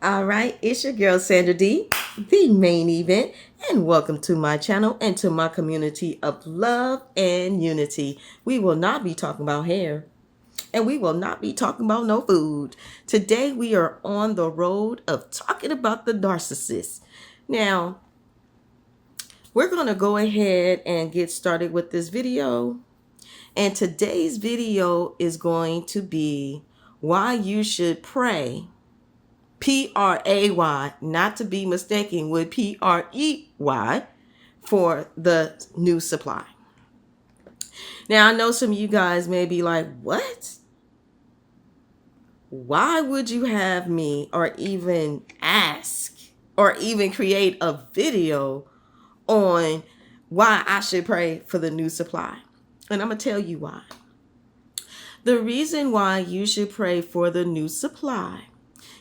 All right, it's your girl Sandra D, the main event, and welcome to my channel and to my community of love and unity. We will not be talking about hair and we will not be talking about no food. Today we are on the road of talking about the narcissist. Now, we're going to go ahead and get started with this video. And today's video is going to be why you should pray. Pray, not to be mistaken with Prey, for the new supply. Now, I know some of you guys may be like, what? Why would you have me or even ask or even create a video on why I should pray for the new supply? And I'm going to tell you why. The reason why you should pray for the new supply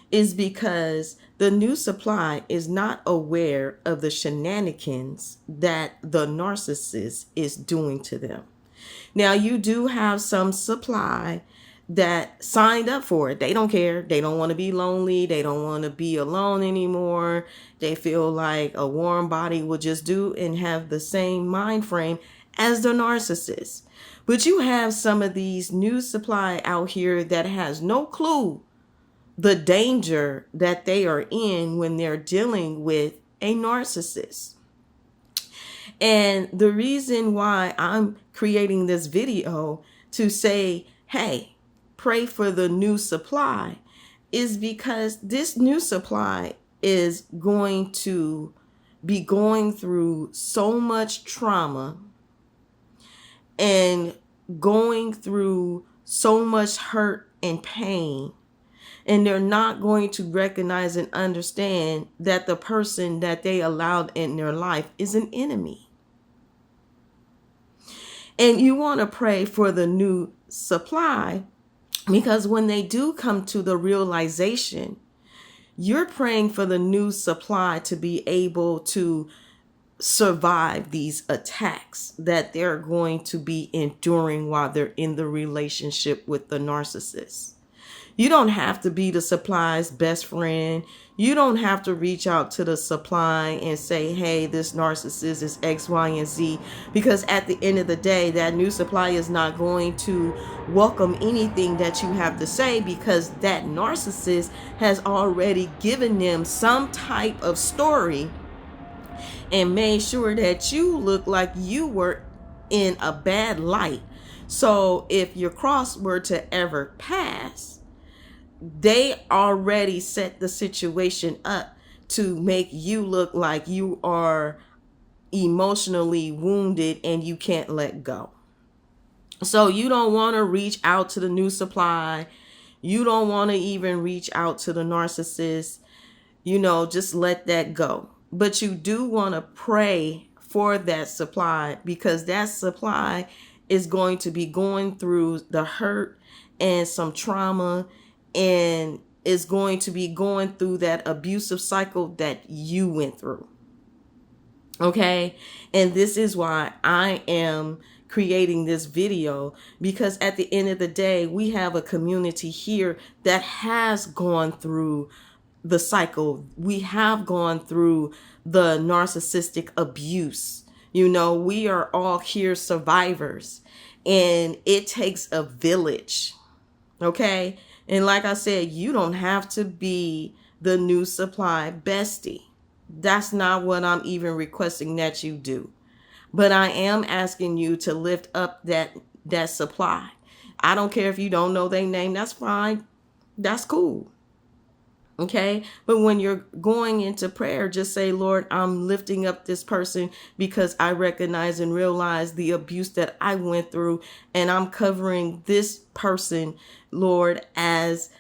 is because the new supply is not aware of the shenanigans that the narcissist is doing to them. Now, you do have some supply that signed up for it. They don't care. They don't want to be lonely. They don't want to be alone anymore. They feel like a warm body will just do and have the same mind frame as the narcissist. But you have some of these new supply out here that has no clue the danger that they are in when they're dealing with a narcissist. And the reason why I'm creating this video to say, hey, pray for the new supply is because this new supply is going to be going through so much trauma and going through so much hurt and pain. And they're not going to recognize and understand that the person that they allowed in their life is an enemy. And you want to pray for the new supply because when they do come to the realization, you're praying for the new supply to be able to survive these attacks that they're going to be enduring while they're in the relationship with the narcissist. You don't have to be the supply's best friend. You don't have to reach out to the supply and say, hey, this narcissist is X, Y, and Z. Because at the end of the day, that new supply is not going to welcome anything that you have to say because that narcissist has already given them some type of story and made sure that you look like you were in a bad light. So if your cross were to ever pass, they already set the situation up to make you look like you are emotionally wounded and you can't let go. So you don't want to reach out to the new supply. You don't want to even reach out to the narcissist. Just let that go. But you do want to pray for that supply because that supply is going to be going through the hurt and some trauma and is going to be going through that abusive cycle that you went through. Okay? And this is why I am creating this video, because at the end of the day, we have a community here that has gone through the cycle. We have gone through the narcissistic abuse. We are all here survivors, and it takes a village. Okay? And like I said, you don't have to be the new supply bestie. That's not what I'm even requesting that you do. But I am asking you to lift up that supply. I don't care if you don't know their name. That's fine. That's cool. Okay. But when you're going into prayer, just say, Lord, I'm lifting up this person because I recognize and realize the abuse that I went through. And I'm covering this person, Lord, as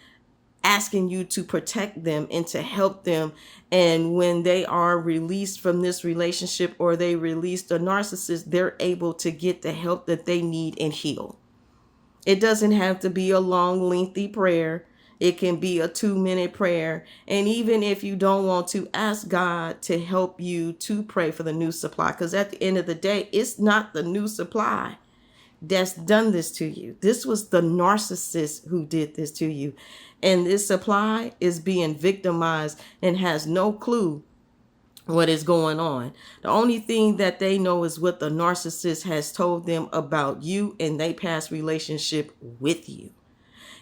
asking you to protect them and to help them. And when they are released from this relationship or they release the narcissist, they're able to get the help that they need and heal. It doesn't have to be a long, lengthy prayer. It can be a 2-minute prayer. And even if you don't want to, ask God to help you to pray for the new supply. Because at the end of the day, it's not the new supply. that's done this to you. This was the narcissist who did this to you. And this supply is being victimized and has no clue what is going on. The only thing that they know is what the narcissist has told them about you and their past relationship with you.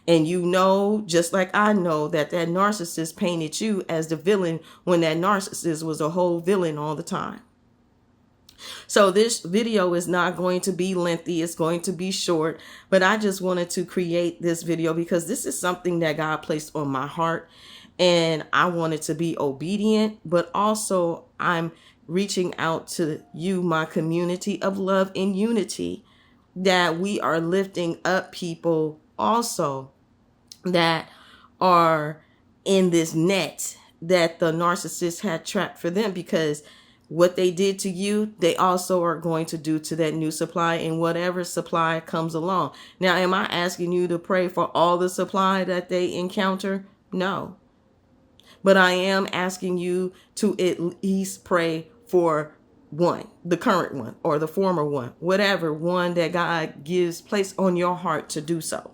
And you know, just like I know, that narcissist painted you as the villain when that narcissist was a whole villain all the time. So this video is not going to be lengthy. It's going to be short, but I just wanted to create this video because this is something that God placed on my heart, and I wanted to be obedient, but also I'm reaching out to you, my community of love and unity, that we are lifting up people also that are in this net that the narcissist had trapped for them, because what they did to you, they also are going to do to that new supply and whatever supply comes along. Now, am I asking you to pray for all the supply that they encounter? No. But I am asking you to at least pray for one, the current one or the former one, whatever one that God gives place on your heart to do so.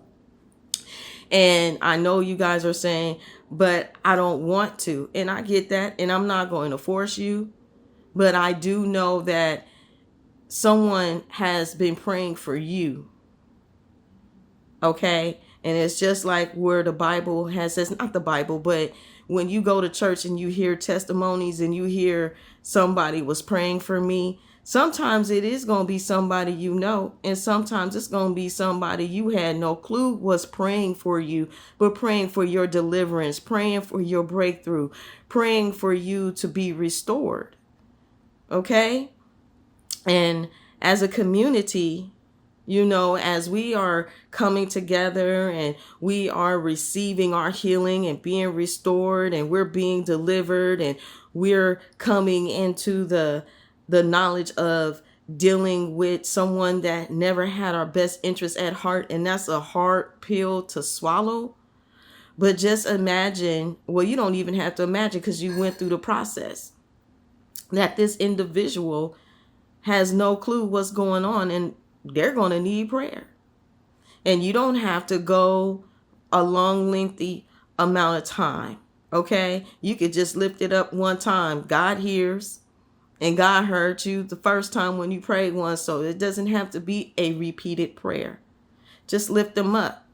And I know you guys are saying, but I don't want to. And I get that. And I'm not going to force you. But I do know that someone has been praying for you. Okay? And it's just like where the Bible has says, not the Bible, but when you go to church and you hear testimonies and you hear somebody was praying for me, sometimes it is going to be somebody you know, and sometimes it's going to be somebody you had no clue was praying for you, but praying for your deliverance, praying for your breakthrough, praying for you to be restored. Okay? And as a community, you know, as we are coming together and we are receiving our healing and being restored and we're being delivered and we're coming into the knowledge of dealing with someone that never had our best interest at heart. And that's a hard pill to swallow. But just imagine, well, you don't even have to imagine because you went through the process, that this individual has no clue what's going on and they're going to need prayer. And you don't have to go a long, lengthy amount of time. Okay? You could just lift it up one time. God hears. And God heard you the first time when you prayed once, so it doesn't have to be a repeated prayer. Just lift them up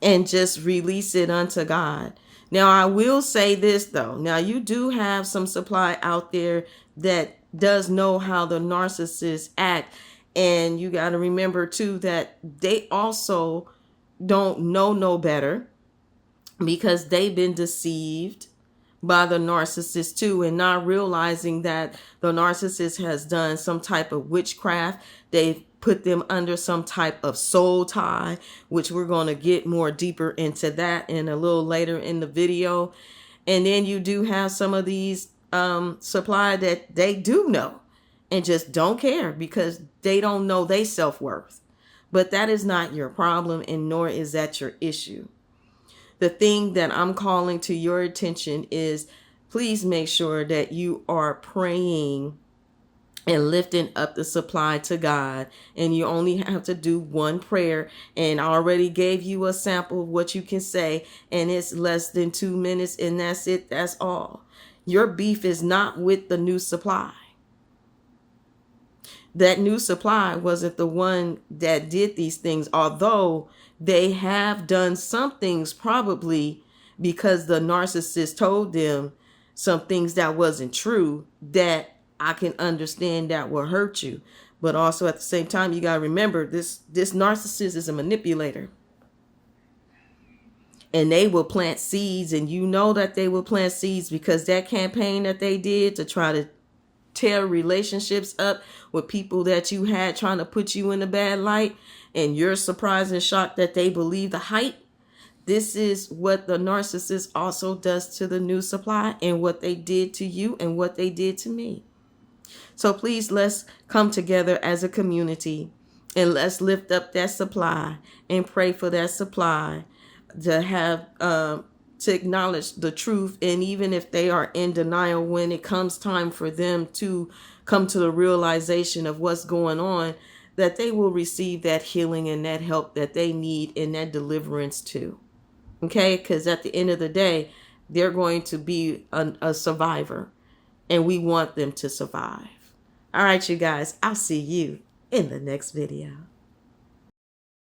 and just release it unto God. Now, I will say this, though. Now, you do have some supply out there that does know how the narcissists act. And you got to remember, too, that they also don't know no better because they've been deceived by the narcissist too, and not realizing that the narcissist has done some type of witchcraft. They've put them under some type of soul tie, which we're going to get more deeper into that in a little later in the video. And then you do have some of these supply that they do know and just don't care because they don't know their self-worth. But that is not your problem, and nor is that your issue. The thing that I'm calling to your attention is please make sure that you are praying and lifting up the supply to God. And you only have to do one prayer. And I already gave you a sample of what you can say. And it's less than 2 minutes. And that's it. That's all. Your beef is not with the new supply. That new supply wasn't the one that did these things, although they have done some things probably because the narcissist told them some things that wasn't true that I can understand that will hurt you. But also at the same time, you got to remember this narcissist is a manipulator. And they will plant seeds, and you know that they will plant seeds because that campaign that they did to try to tear relationships up with people that you had trying to put you in a bad light, and you're surprised and shocked that they believe the hype. This is what the narcissist also does to the new supply, and what they did to you and what they did to me. So please, let's come together as a community and let's lift up that supply and pray for that supply to have to acknowledge the truth. And even if they are in denial, when it comes time for them to come to the realization of what's going on, that they will receive that healing and that help that they need and that deliverance too. Okay? Because at the end of the day, they're going to be a survivor, and we want them to survive. All right, you guys, I'll see you in the next video.